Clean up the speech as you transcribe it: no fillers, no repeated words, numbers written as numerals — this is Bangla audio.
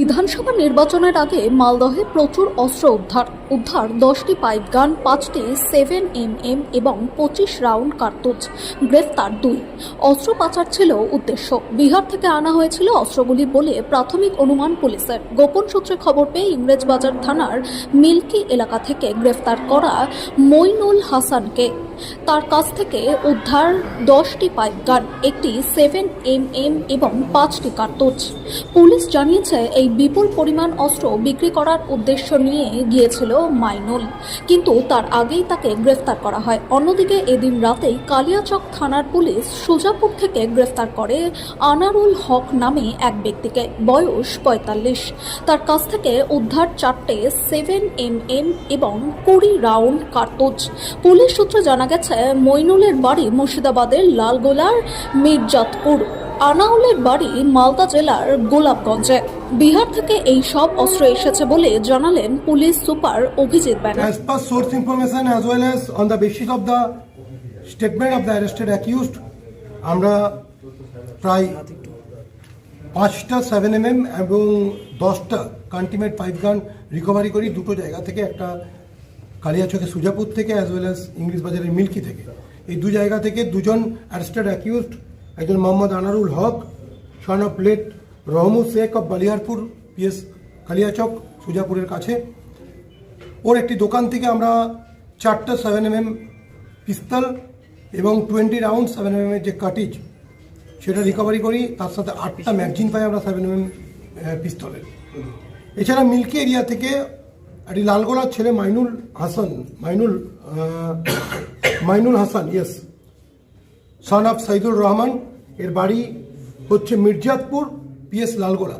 বিধানসভা নির্বাচনের আগে মালদহে প্রচুর অস্ত্র উদ্ধার 10টি পাইপ গান, 5টি 7mm এবং 25 রাউন্ড কার্তুজ, গ্রেফতার 2। অস্ত্র পাচার ছিল উদ্দেশ্য। বিহার থেকে আনা হয়েছিল অস্ত্রগুলি বলে প্রাথমিক অনুমান পুলিশের। গোপন সূত্রে খবর পেয়ে ইংরেজবাজার থানার মিল্কি এলাকা থেকে গ্রেফতার করা মইনুল হাসানকে তার কাছ থেকে উদ্ধার 10টি পাইপ গান, একটি 7mm এবং 5টি কার্তুজ। পুলিশ জানিয়েছে এই বিপুল পরিমাণ অস্ত্র বিক্রি করার উদ্দেশ্য নিয়ে গিয়েছিল মাইনুল, কিন্তু তার আগেই তাকে গ্রেফতার করা হয়। অন্যদিকে এদিন রাতেই কালিয়াচক থানার পুলিশ সুজাপুর থেকে গ্রেফতার করে আনারুল হক নামে এক ব্যক্তিকে, বয়স 45। তার কাছ থেকে উদ্ধার 4টে 7mm এবং 20 রাউন্ড কার্তুজ। পুলিশ সূত্রে জানা গেছে মইনুলের বাড়ি মুর্শিদাবাদের লালগোলার মির্জাতপুর, আনাউলের বাড়ি মালদা জেলার গোলাপগঞ্জে। বিহার থেকে এই সব অস্ত্র এসেছে বলে জানালেন police super Abhijit Banerjee. As per source information as well as on the basis of the statement of the arrested accused, আমরা প্রায় 5টা 7mm এবং 10টা কান্টিমেট পাইপ গান রিকভারি করি দুটো জায়গা থেকে, একটা কালিয়াচকে সুজাপুর থেকে অ্যাজ ওয়েল অ্যাজ ইংলিশ বাজারের মিল্কি থেকে। এই দু জায়গা থেকে দুজন অ্যারেস্টেড অ্যাকিউজড, একজন Mohammad Anarul Haque son of late Rahmud Sheikh of Baliarpur PS Kaliachak সুজাপুরের কাছে, ওর একটি দোকান থেকে আমরা 4টা 7mm পিস্তল এবং 20 রাউন্ড 7mm যে কাটিজ সেটা রিকভারি করি। তার সাথে 8টা ম্যাগজিন পাই আমরা 7mm পিস্তলের। এছাড়া মিল্কি এরিয়া থেকে একটি লালগোলার ছেলে Mainul Hasan yes son of Saidur Rahman, এর বাড়ি হচ্ছে মির্জাতপুর পিএস লালগোলা।